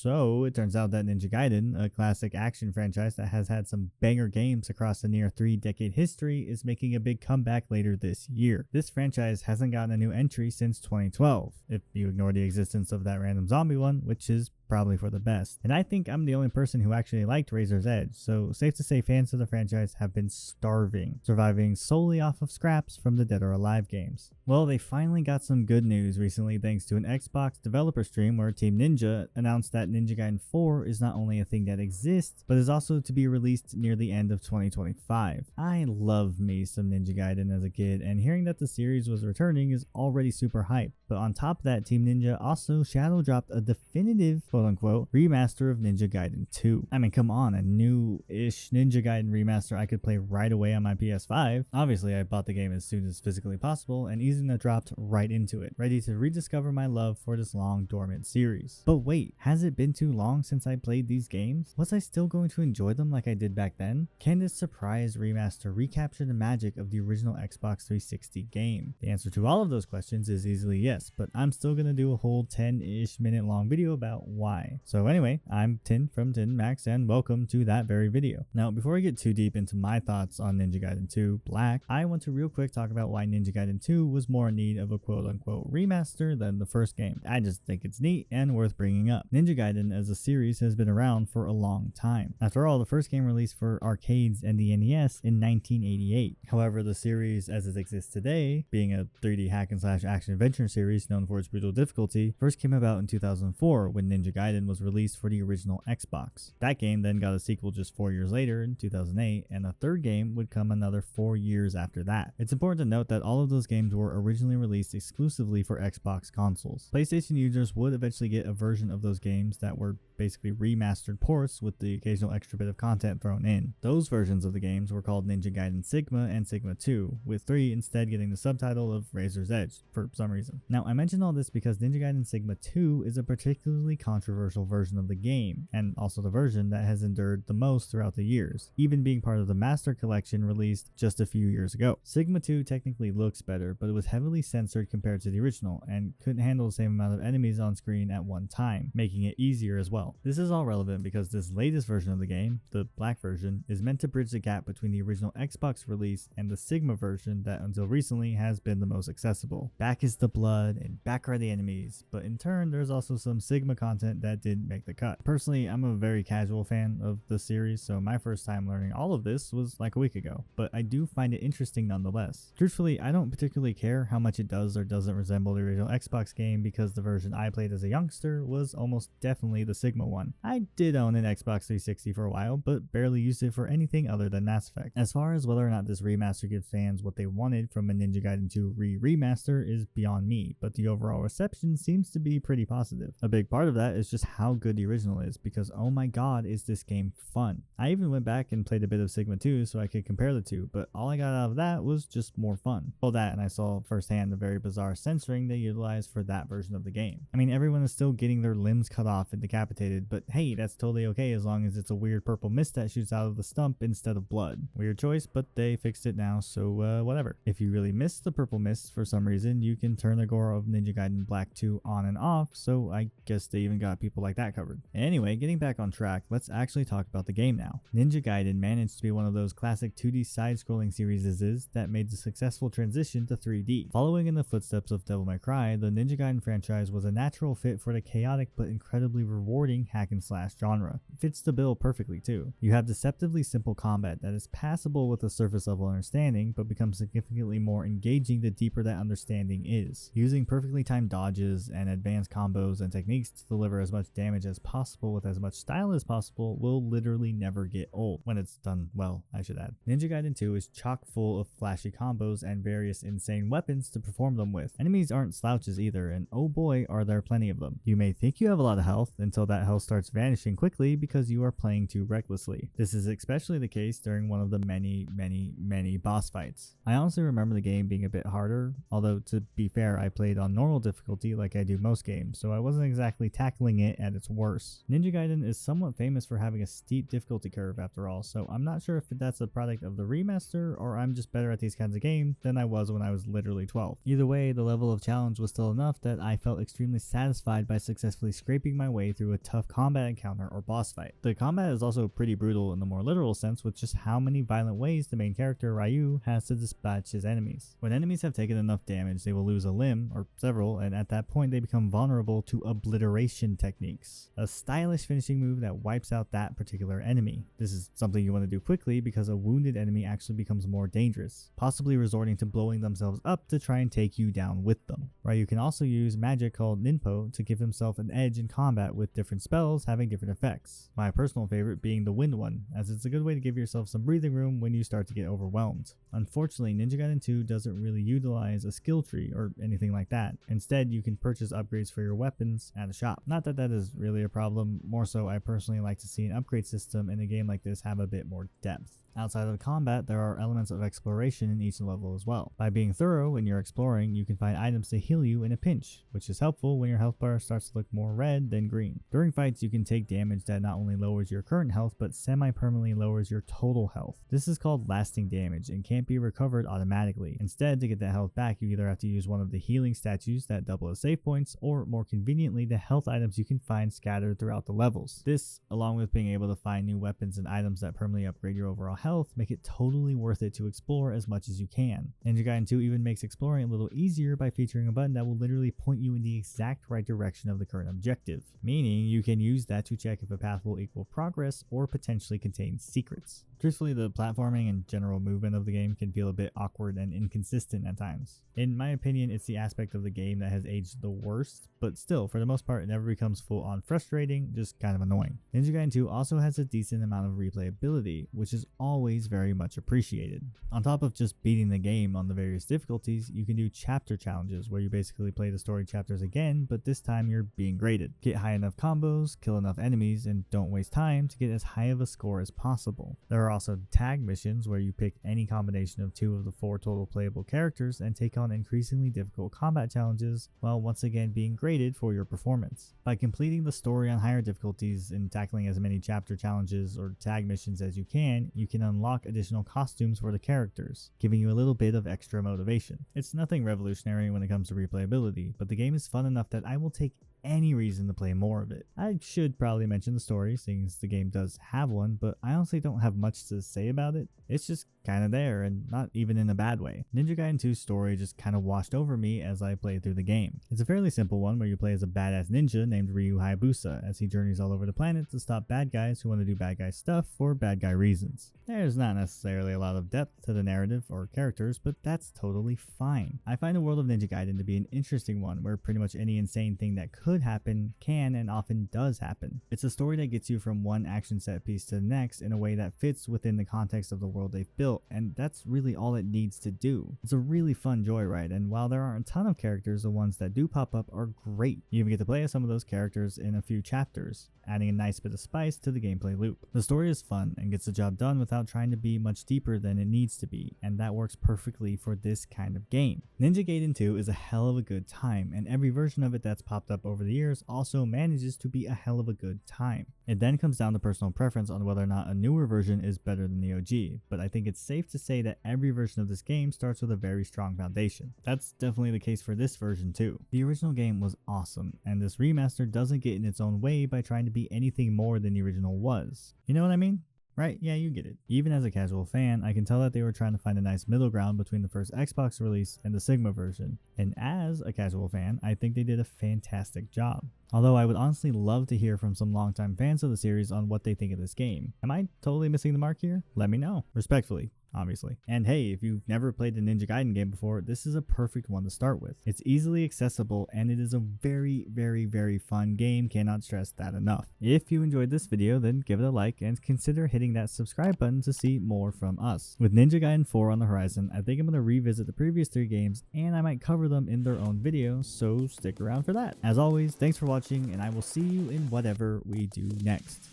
So it turns out that Ninja Gaiden, a classic action franchise that has had some banger games across a near 3-decade history, is making a big comeback later this year. This franchise hasn't gotten a new entry since 2012, if you ignore the existence of that random zombie one, which is probably for the best. And I think I'm the only person who actually liked Razor's Edge, so safe to say fans of the franchise have been starving, surviving solely off of scraps from the Dead or Alive games. Well, they finally got some good news recently thanks to an Xbox developer stream where Team Ninja announced that Ninja Gaiden 4 is not only a thing that exists, but is also to be released near the end of 2025. I love me some Ninja Gaiden as a kid, and hearing that the series was returning is already super hype. But on top of that, Team Ninja also shadow dropped a definitive quote-unquote remaster of Ninja Gaiden 2. I mean, come on, a new-ish Ninja Gaiden remaster I could play right away on my PS5. Obviously, I bought the game as soon as physically possible, and Izuna dropped right into it, ready to rediscover my love for this long dormant series. But wait, has it been too long since I played these games? Was I still going to enjoy them like I did back then? Can this surprise remaster recapture the magic of the original Xbox 360 game? The answer to all of those questions is easily yes, but I'm still gonna do a whole 10-ish minute long video about why. So anyway, I'm Tin from Tin Max, and welcome to that very video. Now, before I get too deep into my thoughts on Ninja Gaiden 2 Black, I want to real quick talk about why Ninja Gaiden 2 was more in need of a quote-unquote remaster than the first game. I just think it's neat and worth bringing up. Ninja Gaiden as a series has been around for a long time. After all, the first game released for arcades and the NES in 1988. However, the series as it exists today, being a 3D hack and slash action adventure series known for its brutal difficulty, first came about in 2004 when Ninja Gaiden was released for the original Xbox. That game then got a sequel just 4 years later in 2008, and a third game would come another 4 years after that. It's important to note that all of those games were originally released exclusively for Xbox consoles. PlayStation users would eventually get a version of those games that were basically remastered ports with the occasional extra bit of content thrown in. Those versions of the games were called Ninja Gaiden Sigma and Sigma 2, with 3 instead getting the subtitle of Razor's Edge for some reason. Now, I mention all this because Ninja Gaiden Sigma 2 is a particularly controversial version of the game, and also the version that has endured the most throughout the years, even being part of the Master Collection released just a few years ago. Sigma 2 technically looks better, but it was heavily censored compared to the original, and couldn't handle the same amount of enemies on screen at one time, making it easier as well. This is all relevant because this latest version of the game, the Black version, is meant to bridge the gap between the original Xbox release and the Sigma version that until recently has been the most accessible. Back is the blood and back are the enemies, but in turn there's also some Sigma content that didn't make the cut. Personally, I'm a very casual fan of the series, so my first time learning all of this was like a week ago, but I do find it interesting nonetheless. Truthfully, I don't particularly care how much it does or doesn't resemble the original Xbox game because the version I played as a youngster was almost definitely the Sigma one. I did own an Xbox 360 for a while, but barely used it for anything other than Mass Effect. As far as whether or not this remaster gives fans what they wanted from a Ninja Gaiden 2 remaster is beyond me, but the overall reception seems to be pretty positive. A big part of that is just how good the original is, because oh my god is this game fun. I even went back and played a bit of Sigma 2 so I could compare the two, but all I got out of that was just more fun. Well, that, and I saw firsthand the very bizarre censoring they utilized for that version of the game. I mean, everyone is still getting their limbs cut off and decapitated, but hey, that's totally okay as long as it's a weird purple mist that shoots out of the stump instead of blood. Weird choice, but they fixed it now, so whatever. If you really miss the purple mist for some reason, you can turn the gore of Ninja Gaiden Black 2 on and off, so I guess they even got people like that covered. Anyway, getting back on track, let's actually talk about the game now. Ninja Gaiden managed to be one of those classic 2D side-scrolling series that made the successful transition to 3D. Following in the footsteps of Devil May Cry, the Ninja Gaiden franchise was a natural fit for the chaotic but incredibly rewarding hack and slash genre. It fits the bill perfectly too. You have deceptively simple combat that is passable with a surface level understanding, but becomes significantly more engaging the deeper that understanding is. Using perfectly timed dodges and advanced combos and techniques to deliver as much damage as possible with as much style as possible will literally never get old, when it's done well, I should add. Ninja Gaiden 2 is chock full of flashy combos and various insane weapons to perform them with. Enemies aren't slouches either, and oh boy are there plenty of them. You may think you have a lot of health until that health starts vanishing quickly because you are playing too recklessly. This is especially the case during one of the many boss fights. I honestly remember the game being a bit harder, although to be fair I played played on normal difficulty like I do most games, so I wasn't exactly tackling it at its worst. Ninja Gaiden is somewhat famous for having a steep difficulty curve after all, so I'm not sure if that's a product of the remaster or I'm just better at these kinds of games than I was when I was literally 12. Either way, the level of challenge was still enough that I felt extremely satisfied by successfully scraping my way through a tough combat encounter or boss fight. The combat is also pretty brutal in the more literal sense, with just how many violent ways the main character Ryu has to dispatch his enemies. When enemies have taken enough damage, they will lose a limb, or several, and at that point they become vulnerable to obliteration techniques, a stylish finishing move that wipes out that particular enemy. This is something you want to do quickly because a wounded enemy actually becomes more dangerous, possibly resorting to blowing themselves up to try and take you down with them. Ryu can also use magic called Ninpo to give himself an edge in combat, with different spells having different effects. My personal favorite being the wind one, as it's a good way to give yourself some breathing room when you start to get overwhelmed. Unfortunately, Ninja Gaiden 2 doesn't really utilize a skill tree or anything like that. Instead, you can purchase upgrades for your weapons at a shop. Not that that is really a problem, more so I personally like to see an upgrade system in a game like this have a bit more depth. Outside of the combat, there are elements of exploration in each level as well. By being thorough when you're exploring, you can find items to heal you in a pinch, which is helpful when your health bar starts to look more red than green. During fights, you can take damage that not only lowers your current health, but semi-permanently lowers your total health. This is called lasting damage and can't be recovered automatically. Instead, to get that health back, you either have to use one of the healing statues that double as save points, or more conveniently, the health items you can find scattered throughout the levels. This, along with being able to find new weapons and items that permanently upgrade your overall health, make it totally worth it to explore as much as you can. Ninja Gaiden 2 even makes exploring a little easier by featuring a button that will literally point you in the exact right direction of the current objective, meaning you can use that to check if a path will equal progress or potentially contain secrets. Truthfully, the platforming and general movement of the game can feel a bit awkward and inconsistent at times. In my opinion, it's the aspect of the game that has aged the worst, but still, for the most part, it never becomes full-on frustrating, just kind of annoying. Ninja Gaiden 2 also has a decent amount of replayability, which is always very much appreciated. On top of just beating the game on the various difficulties, you can do chapter challenges where you basically play the story chapters again, but this time you're being graded. Get high enough combos, kill enough enemies, and don't waste time to get as high of a score as possible. There are also tag missions where you pick any combination of 2 of the 4 total playable characters and take on increasingly difficult combat challenges while once again being graded for your performance. By completing the story on higher difficulties and tackling as many chapter challenges or tag missions as you can unlock additional costumes for the characters, giving you a little bit of extra motivation. It's nothing revolutionary when it comes to replayability, but the game is fun enough that I will take any reason to play more of it. I should probably mention the story, seeing as the game does have one, but I honestly don't have much to say about it. It's just kind of there, and not even in a bad way. Ninja Gaiden 2's story just kind of washed over me as I played through the game. It's a fairly simple one where you play as a badass ninja named Ryu Hayabusa as he journeys all over the planet to stop bad guys who want to do bad guy stuff for bad guy reasons. There's not necessarily a lot of depth to the narrative or characters, but that's totally fine. I find the world of Ninja Gaiden to be an interesting one where pretty much any insane thing that could happen can and often does happen. It's a story that gets you from one action set piece to the next in a way that fits within the context of the world they've built, and that's really all it needs to do. It's a really fun joyride, and while there aren't a ton of characters, the ones that do pop up are great. You even get to play as some of those characters in a few chapters, adding a nice bit of spice to the gameplay loop. The story is fun and gets the job done without trying to be much deeper than it needs to be, and that works perfectly for this kind of game. Ninja Gaiden 2 is a hell of a good time, and every version of it that's popped up over the years also manages to be a hell of a good time. It then comes down to personal preference on whether or not a newer version is better than the OG, but I think it's safe to say that every version of this game starts with a very strong foundation. That's definitely the case for this version too. The original game was awesome, and this remaster doesn't get in its own way by trying to be anything more than the original was. You know what I mean? Right, yeah, you get it. Even as a casual fan, I can tell that they were trying to find a nice middle ground between the first Xbox release and the Sigma version. And as a casual fan, I think they did a fantastic job. Although I would honestly love to hear from some longtime fans of the series on what they think of this game. Am I totally missing the mark here? Let me know. Respectfully, obviously. And hey, if you've never played a Ninja Gaiden game before, this is a perfect one to start with. It's easily accessible and it is a very, very, very fun game. Cannot stress that enough. If you enjoyed this video, then give it a like and consider hitting that subscribe button to see more from us. With Ninja Gaiden 4 on the horizon, I think I'm going to revisit the previous 3 games and I might cover them in their own video, so stick around for that. As always, thanks for watching and I will see you in whatever we do next.